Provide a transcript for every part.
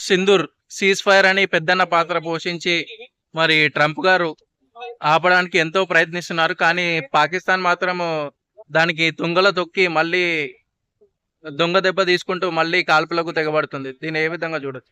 Sindoor cease fire అని పెద్దన్న పాత్ర పోషించి మరి ట్రంప్ గారు ఆపడానికి ఎంతో ప్రయత్నిస్తున్నారు. కానీ పాకిస్తాన్ మాత్రం దానికి తుంగలో తొక్కి మళ్ళీ దొంగ దెబ్బ తీసుకుంటూ మళ్ళీ కాల్పులకు తెగబడుతుంది. దీన్ని ఏ విధంగా చూడొచ్చు?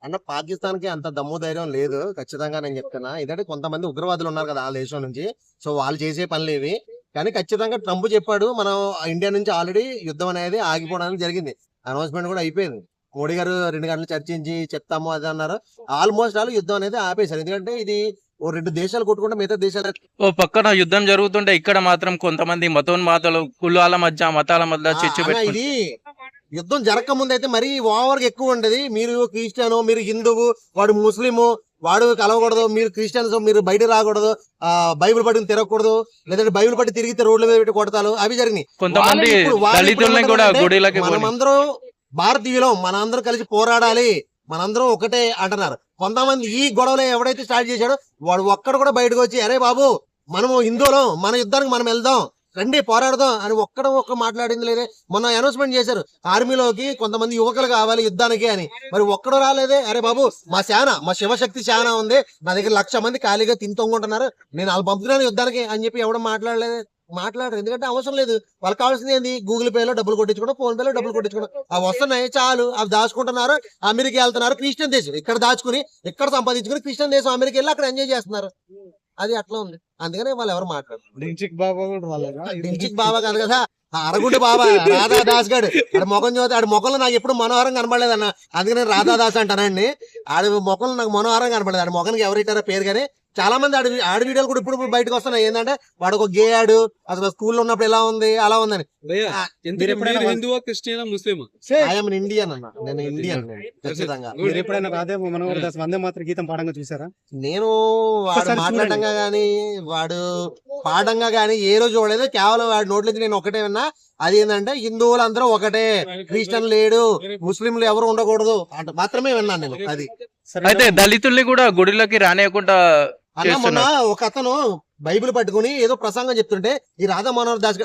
అన్న పాకిస్తాన్ కి అంత దమ్ము ధైర్యం లేదు, ఖచ్చితంగా నేను చెప్తున్నా. ఎందుకంటే కొంతమంది ఉగ్రవాదులు ఉన్నారు కదా ఆ దేశం నుంచి, సో వాళ్ళు చేసే పనులు ఇవి. కానీ ఖచ్చితంగా ట్రంప్ చెప్పాడు, మనం ఇండియా నుంచి ఆల్రెడీ యుద్ధం అనేది ఆగిపోవడానికి జరిగింది, అనౌన్స్మెంట్ కూడా అయిపోయింది. మోడీ గారు 2 గంటలు చర్చించి చెప్తాము అది అన్నారు. ఆల్మోస్ట్ వాళ్ళు యుద్ధం అనేది ఆపేశారు. ఎందుకంటే ఇది ఓ 2 దేశాలు కొట్టుకుంటే మిగతా దేశాలు ఓ పక్కన యుద్ధం జరుగుతుంటే ఇక్కడ మాత్రం కొంతమంది మతోన్మాతలు కులాల మధ్య మతాల మధ్య చిచ్చు అన్న, పెట్టుకుంటారు. ఇది యుద్ధం జరగక ముందు అయితే మరీ ఓవర్ గా ఎక్కువ ఉండేది. మీరు క్రిస్టియను, మీరు హిందువు, వాడు ముస్లిము, వాడు కలవకూడదు, మీరు క్రిస్టియన్స్ మీరు బయట రాకూడదు, బైబిల్ పట్టుకుని తిరగకూడదు, లేదంటే బైబిల్ పట్టి తిరిగితే రోడ్ల మీద పెట్టి కొడతారు, అవి జరిగినాయి. కొంతమంది దళితుల్ని కూడా గుడిలకి మనమందరం భారతీయులం, మనందరం కలిసి పోరాడాలి, మనందరం ఒకటే అంటున్నారు. కొంతమంది ఈ గొడవలు ఎవడైతే స్టార్ట్ చేశాడో వాడు ఒక్కడు కూడా బయటకు వచ్చి అరే బాబు మనము హిందువులం, మన యుద్ధానికి మనం వెళ్దాం, రండి పోరాడదాం అని ఒక్క మాట్లాడింది లేదే. మొన్న అనౌన్స్మెంట్ చేశారు ఆర్మీలోకి కొంతమంది యువకులు కావాలి యుద్ధానికి అని, మరి ఒక్కడు రాలేదే. అరే బాబు మా శివశక్తి శాన ఉంది, నా దగ్గర 1,00,000 మంది ఖాళీగా తింతొంగుంటున్నారు, నేను వాళ్ళు పంపుతున్నాను యుద్ధానికి అని చెప్పి ఎవడం మాట్లాడరు. ఎందుకంటే అవసరం లేదు, వాళ్ళకి కావాల్సింది ఏంది, గూగుల్ పేలో డబ్బులు కొట్టించుకోవడం, ఫోన్ పేలో డబ్బులు కొట్టించుకోవడం, అవి వస్తున్నాయి చాలు. అవి దాచుకుంటున్నారు, అమెరికా వెళ్తున్నారు, క్రిస్టియన్ దేశం ఇక్కడ దాచుకుని ఇక్కడ సంపాదించుకుని క్రిస్టియన్ దేశం అమెరికా వెళ్ళి అక్కడ ఎంజాయ్ చేస్తున్నారు. అది అట్లా ఉంది, అందుకనే వాళ్ళు ఎవరు మాట్లాడరు. డించిక్ బాబా కాదు కదా, అరగుండి బాబా రాధా దాస్ గారు ఆడ ముఖం చూస్తే ఆడి ముఖంలో నాకు ఎప్పుడు మనోహరం కనపడలేదన్న, అందుకని రాధా దాస్ అంటానండి. ఆడి ముఖంలో నాకు మనోహరం కనపడలేదు. ఆడి ముఖానికి ఎవరు ఇట్టారో పేరు, కానీ చాలా మంది ఆడి వీడియోలు కూడా ఇప్పుడు బయటకు వస్తున్నాయి. ఏంటంటే వాడు ఒక గే ఆడు, అసలు స్కూల్లో ఉన్నప్పుడు ఎలా ఉంది అలా ఉందని. హిందువా క్రిస్టియన్ ముస్లిం? ఐఎమ్ ఇండియన్ అన్న, నేను ఇండియన్ ఖచ్చితంగా. మీరు ఎప్పుడైనా రాధే మనోహర్ దాస్ వందే మాతరం గీతం పాడంగా చూసారా? నేను వాడు మాట్లాడంగా గానీ వాడు పాడంగా గానీ ఏ రోజు చూడలేదు. కేవలం వాడి నోట్ల నుంచి నేను ఒకటే విన్నా, అది ఏంటంటే హిందువులందరూ ఒకటే, క్రిస్టియన్ లేడు, ముస్లింలు ఎవరు ఉండకూడదు అంటే మాత్రమే విన్నాను నేను. అది అయితే దళితుల్ని కూడా గుడిలోకి రానియకుండా అన్న, మొన్న ఒక అతను బైబిల్ పట్టుకుని ఏదో ప్రసంగం చెప్తుంటే ఈ రాధా దాస్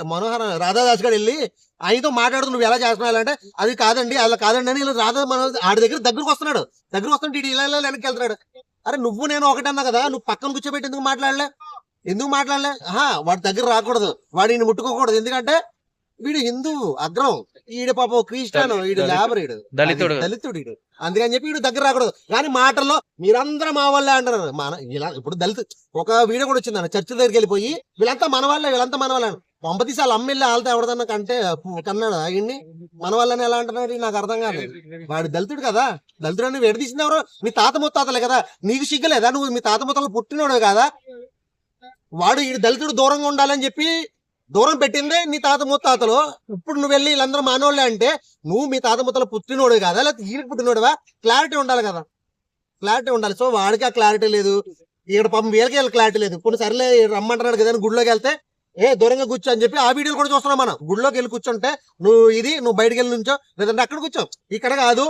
గారు వెళ్ళి ఆయనతో మాట్లాడుతూ నువ్వు ఎలా చేస్తున్నావు అంటే, అది కాదండి అలా కాదండి అని రాధా మనోహర్ ఆడి దగ్గరకు వస్తుంటే ఇటు ఇలా వెనక్కి వెళ్తున్నాడు. అరే నువ్వు నేను ఒకటన్నా కదా, నువ్వు పక్కన కూర్చోబెట్టి ఎందుకు మాట్లాడలే? వాడి దగ్గర రాకూడదు, వాడిని ముట్టుకోకూడదు, ఎందుకంటే వీడు హిందువు అగ్రం, ఈడు పాపం క్రిస్టియన్, ఈడు లేబర్, ఈడు దళితుడు, ఈడు అందుకని చెప్పి వీడు దగ్గర రాకూడదు. కానీ మాటల్లో మీరందరూ మా వాళ్ళే అంటారు. ఇలా ఇప్పుడు దళిత ఒక వీడియో కూడా వచ్చింది, చర్చ్ దగ్గరికి వెళ్ళిపోయి వీళ్ళంతా మన వాళ్ళే పంపతీసి వాళ్ళ అమ్మెళ్ళి వాళ్ళతో ఎవడదన్నా కన్నాడు ఆయన్ని మన వాళ్ళని ఎలా అంటున్నాడు నాకు అర్థం కాలేదు. వాడు దళితుడు కదా, దళితుడు అని వేడి తీసింది ఎవరో మీ తాత ముత్తాతలే కదా, నీకు సిగ్గలేదా, నువ్వు మీ తాత ముత్తాతలు పుట్టినోడు కదా. వాడు ఈ దళితుడు దూరంగా ఉండాలని చెప్పి దూరం పెట్టిందే నీ తాత ముత్తాతలు. ఇప్పుడు నువ్వు వెళ్ళి వీళ్ళందరూ మానవులే అంటే నువ్వు మీ తాత ముత్తలు పుట్టినోడు కదా, లేకపోతే ఈయన పుట్టినోడువా? క్లారిటీ ఉండాలి కదా, క్లారిటీ ఉండాలి. సో వాడికి ఆ క్లారిటీ లేదు, ఇక్కడ పాపం వీళ్ళకి క్లారిటీ లేదు. ఇప్పుడు సర్లే రమ్మంటున్నాడు కదా, గుడిలోకి వెళ్తే దూరంగా కూర్చో అని చెప్పి ఆ వీడియోలు కూడా చూస్తున్నాం మనం. గుడిలోకి వెళ్ళి కూర్చుంటే నువ్వు బయటకు వెళ్ళి నుంచో, లేదంటే అక్కడ కూర్చో, ఇక్కడ కాదు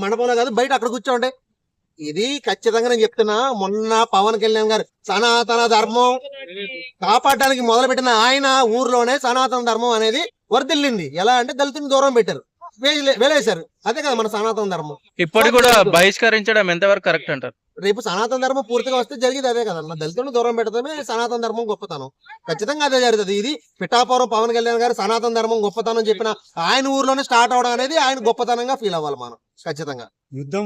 మండపంలో కాదు బయట అక్కడ కూర్చోండి. ఇది ఖచ్చితంగా నేను చెప్తున్నా. మొన్న పవన్ కళ్యాణ్ గారు సనాతన ధర్మం కాపాడడానికి మొదలు పెట్టిన ఆయన ఊర్లోనే సనాతన ధర్మం అనేది వర్దిల్లింది. ఎలా అంటే దళితుని దూరం పెట్టారు, వేలేశారు. అదే కదా మన సనాతన ధర్మం. ఇప్పటికి కూడా బహిష్కరించడం ఎంతవరకు కరెక్ట్ అంటారు? రేపు సనాతన ధర్మం పూర్తిగా వస్తే జరిగేది అదే కదా, దళితులను దూరం పెట్టడమే సనాతన ధర్మం గొప్పతనం. ఖచ్చితంగా అదే జరుగుతుంది. ఇది పిఠాపురం పవన్ కళ్యాణ్ గారు సనాతన ధర్మం గొప్పతనం చెప్పిన ఆయన ఊర్లోనే స్టార్ట్ అవడం అనేది ఆయన గొప్పతనంగా ఫీల్ అవ్వాలి మనం ఖచ్చితంగా. యుద్ధం